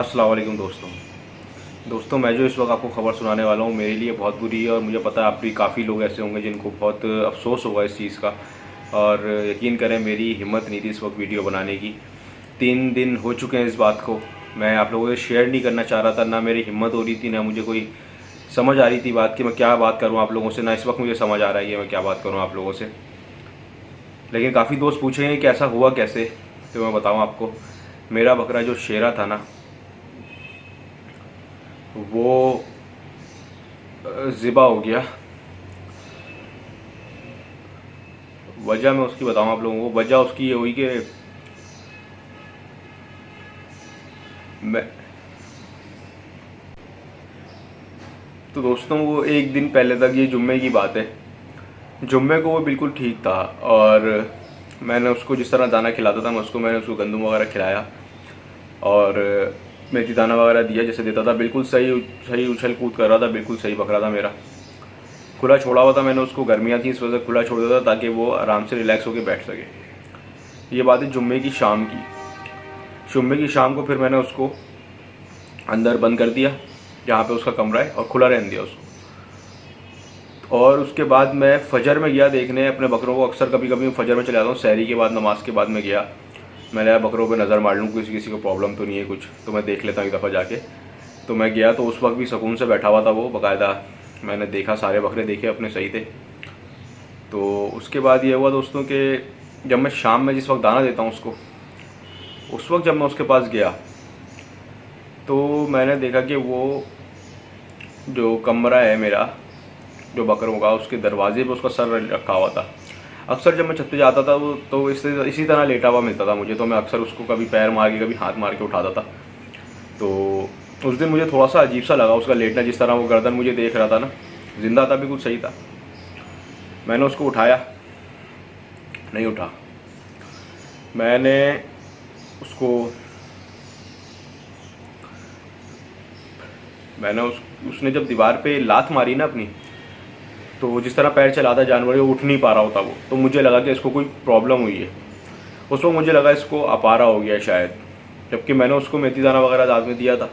अस्सलाम वालेकुम दोस्तों मैं जो इस वक्त आपको ख़बर सुनाने वाला हूँ मेरे लिए बहुत बुरी है और मुझे पता है आप भी काफ़ी लोग ऐसे होंगे जिनको बहुत अफसोस होगा इस चीज़ का। और यकीन करें मेरी हिम्मत नहीं थी इस वक्त वीडियो बनाने की। 3 दिन हो चुके हैं इस बात को। मैं आप लोगों से शेयर नहीं करना चाह रहा था, ना मेरी हिम्मत हो रही थी, ना मुझे कोई समझ आ रही थी बात कि मैं क्या बात करूँ आप लोगों से, ना इस वक्त मुझे समझ आ रहा है कि मैं क्या बात करूँ आप लोगों से। लेकिन काफ़ी दोस्त पूछेंगे कि ऐसा हुआ कैसे, तो मैं बताऊँ आपको। मेरा बकरा जो शेरा था ना, वो ज़िबा हो गया। वजह मैं उसकी बताऊँ आप लोगों को। वजह उसकी ये हुई कि मैं तो दोस्तों वो एक दिन पहले तक, ये जुम्मे की बात है, जुम्मे को वो बिल्कुल ठीक था। और मैंने उसको जिस तरह दाना खिलाता था मैंने उसको गंदम वगैरह खिलाया और मेथी दाना वगैरह दिया जैसे देता था। बिल्कुल सही सही उछल कूद कर रहा था, बिल्कुल सही बकरा था मेरा। खुला छोड़ा हुआ था मैंने उसको, गर्मियाँ थी इस वजह से खुला छोड़ दिया था ताकि वो आराम से रिलैक्स होकर बैठ सके। ये बात है जुम्मे की शाम की। जुम्मे की शाम को फिर मैंने उसको अंदर बंद कर दिया जहाँ पे उसका कमरा है और खुला रहने दिया उसको। और उसके बाद मैं फजर में गया देखने अपने बकरों को। अक्सर कभी कभी मैं फजर में चले जाता हूँ, सहरी के बाद, नमाज के बाद में गया। मैंने बकरों पे नज़र मार लूँ किसी किसी को प्रॉब्लम तो नहीं है कुछ, तो मैं देख लेता हूँ एक दफ़ा जाके। तो मैं गया तो उस वक्त भी सुकून से बैठा हुआ था वो बाकायदा। मैंने देखा, सारे बकरे देखे अपने सही थे। तो उसके बाद ये हुआ दोस्तों कि जब मैं शाम में जिस वक्त दाना देता हूँ उसको, उस वक्त जब मैं उसके पास गया तो मैंने देखा कि वो जो कमरा है मेरा, जो बकरों का, उसके दरवाजे पे उसका सर रखा हुआ था। अक्सर जब मैं छत पे जाता था वो तो इसी तरह लेटा हुआ मिलता था मुझे, तो मैं अक्सर उसको कभी पैर मार के कभी हाथ मार के उठाता था। तो उस दिन मुझे थोड़ा सा अजीब सा लगा उसका लेटना, जिस तरह वो गर्दन मुझे देख रहा था ना, जिंदा था, बिल्कुल सही था। मैंने उसको उठाया, नहीं उठा। मैंने उसको मैंने उसने जब दीवार पे लात मारी ना अपनी, तो जिस तरह पैर चलाता जानवर वो उठ नहीं पा रहा होता वो, तो मुझे लगा कि इसको कोई प्रॉब्लम हुई है। उस वक्त मुझे लगा इसको अपारा हो गया शायद, जबकि मैंने उसको मेथी दाना वगैरह दांत में दिया था।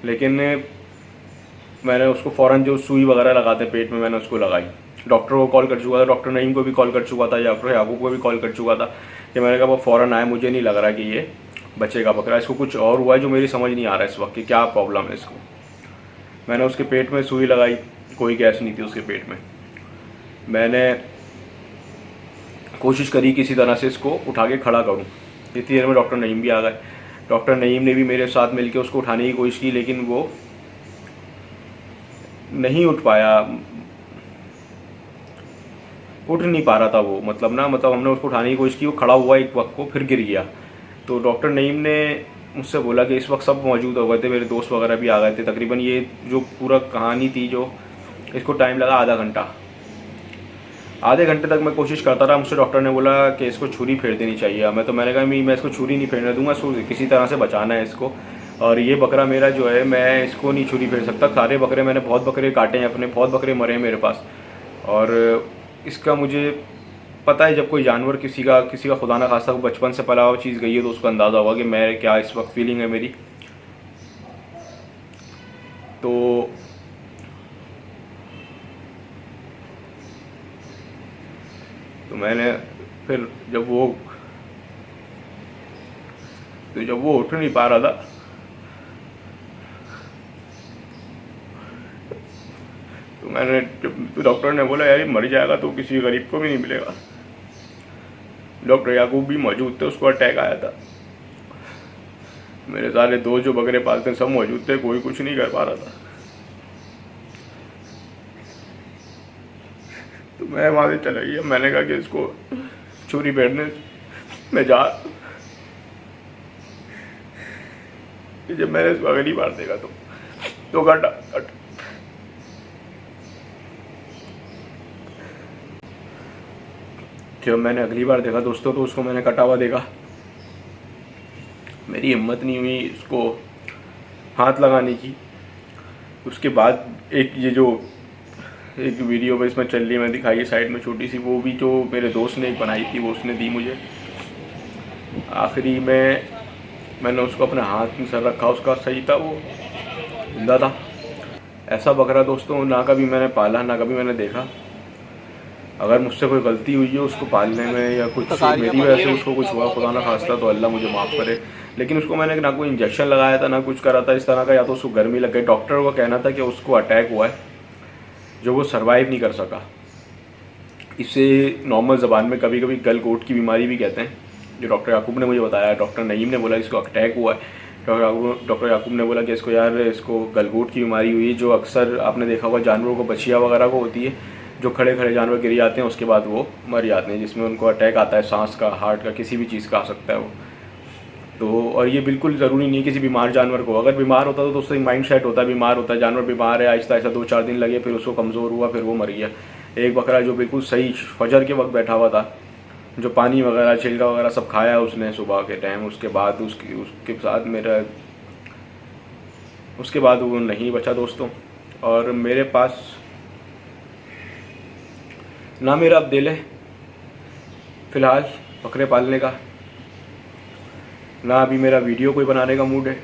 लेकिन मैंने उसको फ़ौरन जो सुई वगैरह लगाते पेट में मैंने उसको लगाई। डॉक्टर को कॉल कर चुका था, डॉक्टर नईम को भी कॉल कर चुका था, या डॉक्टर याकूब को भी कॉल कर चुका था कि मैंने कहा वो फ़ौरन आए, मुझे नहीं लग रहा कि ये बचेगा बकरा, इसको कुछ और हुआ है जो मेरी समझ नहीं आ रहा है इस वक्त कि क्या प्रॉब्लम है इसको। मैंने उसके पेट में सुई लगाई, कोई गैस नहीं थी उसके पेट में। मैंने कोशिश करी किसी तरह से इसको उठा के खड़ा करूं। इतनी देर में डॉक्टर नईम भी आ गए। डॉक्टर नईम ने भी मेरे साथ मिलकर उसको उठाने की कोशिश की, लेकिन वो नहीं उठ पाया, उठ नहीं पा रहा था वो। मतलब हमने उसको उठाने की कोशिश की, वो खड़ा हुआ एक वक्त को, फिर गिर गया। तो डॉक्टर नईम ने मुझसे बोला कि इस वक्त सब मौजूद हो गए थे, मेरे दोस्त वगैरह भी आ गए थे। तकरीबन ये जो पूरा कहानी थी, जो इसको टाइम लगा आधा घंटा। आधे घंटे तक मैं कोशिश करता रहा। मुझसे डॉक्टर ने बोला कि इसको छुरी फेर देनी चाहिए। मैंने कहा मैं इसको छुरी नहीं फेरने दूंगा, इसको किसी तरह से बचाना है इसको। और ये बकरा मेरा जो है, मैं इसको नहीं छुरी फेर सकता। सारे बकरे, मैंने बहुत बकरे काटे हैं अपने, बहुत बकरे मरे हैं मेरे पास। और इसका मुझे पता है, जब कोई जानवर किसी का खुदा ना खास्ता बचपन से पला हुआ चीज़ गई है तो उसको अंदाज़ा होगा कि मैं क्या इस वक्त फीलिंग है मेरी। तो तो मैंने फिर जब वो उठ नहीं पा रहा था, तो मैंने जब डॉक्टर ने बोला यार ये मर जाएगा तो किसी गरीब को भी नहीं मिलेगा। डॉक्टर याकूब भी मौजूद थे, उसको अटैक आया था। मेरे सारे दोस्त जो बकरे पालते हैं सब मौजूद थे, कोई कुछ नहीं कर पा रहा था। तो मैं वहाँ से चला गया। मैंने कहा कि इसको छुरी फेरने में जा, कि जब मैंने इसको अगली बार देखा तो कट जब मैंने अगली बार देखा दोस्तों, तो उसको मैंने कटा हुआ देखा। मेरी हिम्मत नहीं हुई इसको हाथ लगाने की। उसके बाद एक वीडियो पे इसमें चल रही, मैं दिखाई है साइड में छोटी सी, वो भी जो मेरे दोस्त ने एक बनाई थी वो उसने दी मुझे। आखिरी में मैंने उसको अपने हाथ में सर रखा, उसका सही था, वो जिंदा था। ऐसा बकरा दोस्तों ना कभी मैंने पाला, ना कभी मैंने देखा। अगर मुझसे कोई गलती हुई है उसको पालने में या कुछ मेरी वजह से उसको कुछ हुआ, खुदा ना खास्ता, तो अल्लाह मुझे माफ़ करे। लेकिन उसको मैंने ना कोई इंजेक्शन लगाया था, ना कुछ करा था इस तरह का, या तो उसको गर्मी लग गई। डॉक्टर का कहना था कि उसको अटैक हुआ है जो वो सर्वाइव नहीं कर सका। इसे नॉर्मल ज़बान में कभी कभी गलगोट की बीमारी भी कहते हैं, जो डॉक्टर याकूब ने मुझे बताया। डॉक्टर नईम ने बोला इसको अटैक हुआ है। डॉक्टर याकूब ने बोला कि इसको यार इसको गलगोट की बीमारी हुई है, जो अक्सर आपने देखा होगा जानवरों को, बछिया वगैरह को होती है, जो खड़े खड़े जानवर गिर जाते हैं उसके बाद वो मर जाते हैं, जिसमें उनको अटैक आता है, सांस का, हार्ट का, किसी भी चीज़ का आ सकता है वो। तो और ये बिल्कुल ज़रूरी नहीं है किसी बीमार जानवर को। अगर बीमार होता तो उससे माइंड सेट होता है, बीमार होता है जानवर, बीमार है, आहिस्ता आहिस्ता 2-4 दिन लगे, फिर उसको कमज़ोर हुआ, फिर वो मर गया। एक बकरा जो बिल्कुल सही फजर के वक्त बैठा हुआ था, जो पानी वगैरह छिलका वगैरह सब खाया उसने सुबह के टाइम, उसके बाद उसके साथ मेरा उसके बाद वो नहीं बचा दोस्तों। और मेरे पास ना मेरा अब दिल है फ़िलहाल बकरे पालने का, ना अभी मेरा वीडियो कोई बनाने का मूड है।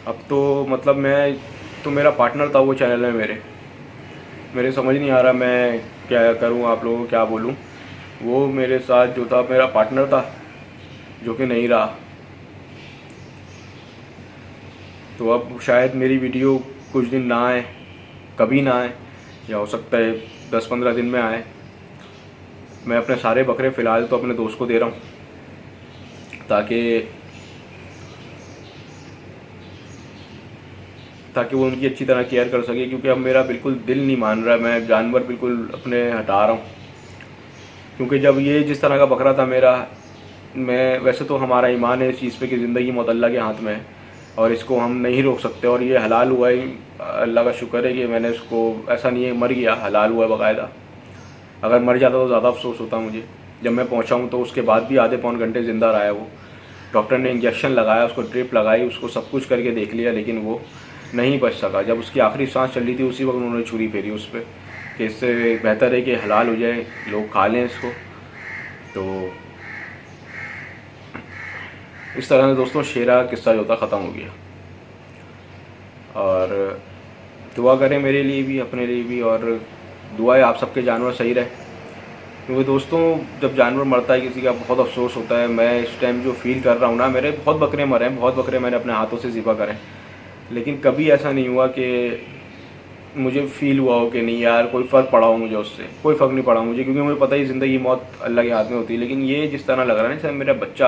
अब तो मतलब मैं तो मेरा पार्टनर था वो चैनल में मेरे समझ नहीं आ रहा मैं क्या करूं, आप लोगों को क्या बोलूं। वो मेरे साथ जो था मेरा पार्टनर था, जो कि नहीं रहा। तो अब शायद मेरी वीडियो कुछ दिन ना आए, कभी ना आए, या हो सकता है 10-15 दिन में आए। मैं अपने सारे बकरे फ़िलहाल तो अपने दोस्त को दे रहा हूँ, ताकि वो उनकी अच्छी तरह केयर कर सके, क्योंकि अब मेरा बिल्कुल दिल नहीं मान रहा, मैं जानवर बिल्कुल अपने हटा रहा हूँ। क्योंकि जब ये जिस तरह का बकरा था मेरा, मैं वैसे तो हमारा ईमान है इस चीज़ पे कि ज़िंदगी मौत अल्लाह के हाथ में है और इसको हम नहीं रोक सकते, और ये हलाल हुआ है। अल्लाह का शुक्र है कि मैंने इसको, ऐसा नहीं है मर गया, हलाल हुआ है बाकायदा। अगर मर जाता तो ज़्यादा अफसोस होता मुझे। जब मैं पहुँचा हूँ तो उसके बाद भी आधे पौन घंटे ज़िंदा रहा है वो। डॉक्टर ने इंजेक्शन लगाया, उसको ड्रिप लगाई, उसको सब कुछ करके देख लिया, लेकिन वो नहीं बच सका। जब उसकी आखिरी सांस चल रही थी उसी वक्त उन्होंने छुरी फेरी उस पर कि इससे बेहतर है कि हलाल हो जाए, लोग खा लें इसको। तो इस तरह से दोस्तों शेरा किस्सा जो था ख़त्म हो गया। और दुआ करें मेरे लिए भी, अपने लिए भी, और दुआ है आप सबके जानवर सही रहे। क्योंकि दोस्तों जब जानवर मरता है किसी का बहुत अफसोस होता है। मैं इस टाइम जो फील कर रहा हूँ ना, मेरे बहुत बकरे मरे हैं, बहुत बकरे मैंने अपने हाथों से ज़िबा करे, लेकिन कभी ऐसा नहीं हुआ कि मुझे फील हुआ हो कि नहीं यार कोई फ़र्क पड़ा हो मुझे उससे। कोई फ़र्क नहीं पड़ा मुझे, क्योंकि मुझे पता ही ज़िंदगी मौत अल्लाह के हाथ में होती है। लेकिन ये जिस तरह लग रहा है ना जैसे मेरा बच्चा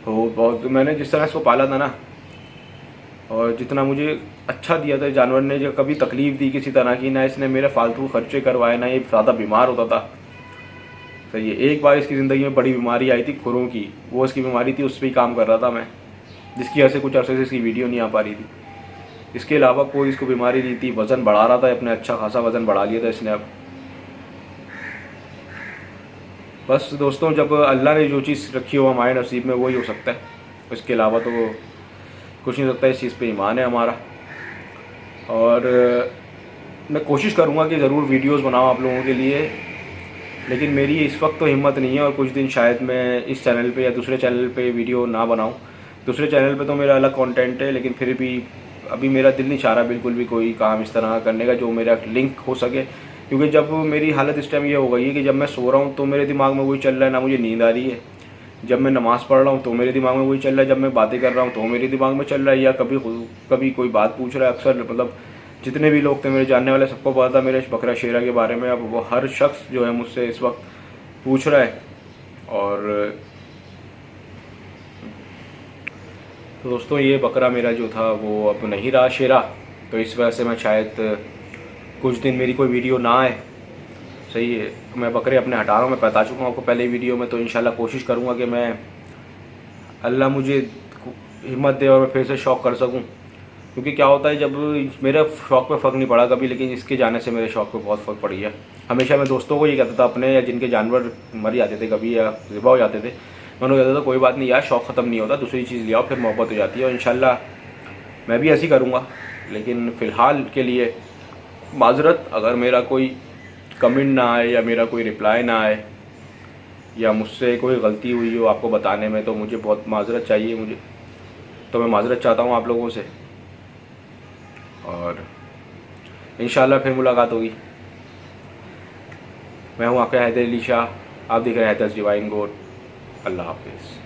हो, बहुत मैंने जिस तरह इसको पाला था ना, और जितना मुझे अच्छा दिया था जानवर ने, जो कभी तकलीफ़ दी किसी तरह की ना, इसने मेरे फालतू खर्चे करवाए ना, ये ज़्यादा बीमार होता था। सही है, एक बार इसकी ज़िंदगी में बड़ी बीमारी आई थी खुरों की, वो इसकी बीमारी थी, उस पर ही काम कर रहा था मैं, जिसकी वजह से कुछ अर्से से इसकी वीडियो नहीं आ पा रही थी। इसके अलावा कोई इसको बीमारी नहीं थी। वज़न बढ़ा रहा था अपने, अच्छा खासा वज़न बढ़ा लिया था इसने अब। बस दोस्तों जब अल्लाह ने जो चीज़ रखी हो हमारे नसीब में वही हो सकता है, इसके अलावा तो कुछ नहीं सकता। इस चीज़ पे ईमान है हमारा, और मैं कोशिश करूँगा कि ज़रूर वीडियोस बनाऊँ आप लोगों के लिए, लेकिन मेरी इस वक्त तो हिम्मत नहीं है, और कुछ दिन शायद मैं इस चैनल पे या दूसरे चैनल पे वीडियो ना बनाऊँ। दूसरे चैनल पे तो मेरा अलग कंटेंट है, लेकिन फिर भी अभी मेरा दिल नहीं चाह रहा बिल्कुल भी कोई काम इस तरह करने का जो मेरा लिंक हो सके। क्योंकि जब मेरी हालत इस टाइम ये हो गई है कि जब मैं सो रहा हूँ तो मेरे दिमाग में वही चल रहा है, ना मुझे नींद आ रही है। जब मैं नमाज़ पढ़ रहा हूँ तो मेरे दिमाग में वही चल रहा है, जब मैं बातें कर रहा हूँ तो मेरे दिमाग में चल रहा है, या कभी कोई बात पूछ रहा है। अक्सर मतलब जितने भी लोग थे मेरे जानने वाले, सबको पता था मेरे बकरा शेरा के बारे में। अब वो हर शख्स जो है मुझसे इस वक्त पूछ रहा है। और तो दोस्तों ये बकरा मेरा जो था वो अब नहीं रहा शेरा, तो इस वजह से मैं शायद कुछ दिन मेरी कोई वीडियो ना आए। सही है, मैं बकरे अपने हटा रहा हूँ, मैं बता चुका हूँ आपको पहले वीडियो में। तो इंशाल्लाह कोशिश करूँगा कि मैं, अल्लाह मुझे हिम्मत दे और मैं फिर से शौक़ कर सकूँ। क्योंकि क्या होता है, जब मेरे शौक़ पे फ़र्क नहीं पड़ा कभी, लेकिन इसके जाने से मेरे शौक़ पे बहुत फ़र्क पड़ गया। हमेशा मैं दोस्तों को ये कहता था अपने, या जिनके जानवर मर जाते थे कभी या ज़िबा हो जाते थे, मैं उन्हें कहता था कोई बात नहीं यार, शौक़ ख़त्म नहीं होता, दूसरी चीज़ ले आओ, फिर मोहब्बत हो जाती है। और इंशाल्लाह मैं भी ऐसे ही करूँगा। लेकिन फ़िलहाल के लिए माज़रत, अगर मेरा कोई कमेंट ना आए या मेरा कोई रिप्लाई ना आए, या मुझसे कोई गलती हुई हो आपको बताने में, तो मुझे बहुत माज़रत चाहिए मुझे। तो मैं माज़रत चाहता हूँ आप लोगों से, और इंशाल्लाह फिर मुलाकात होगी। मैं हूँ आपका हैदर अली शाह, आप देख रहे हैं हैदर्स डिवाइन गोड। अल्लाह हाफिज़।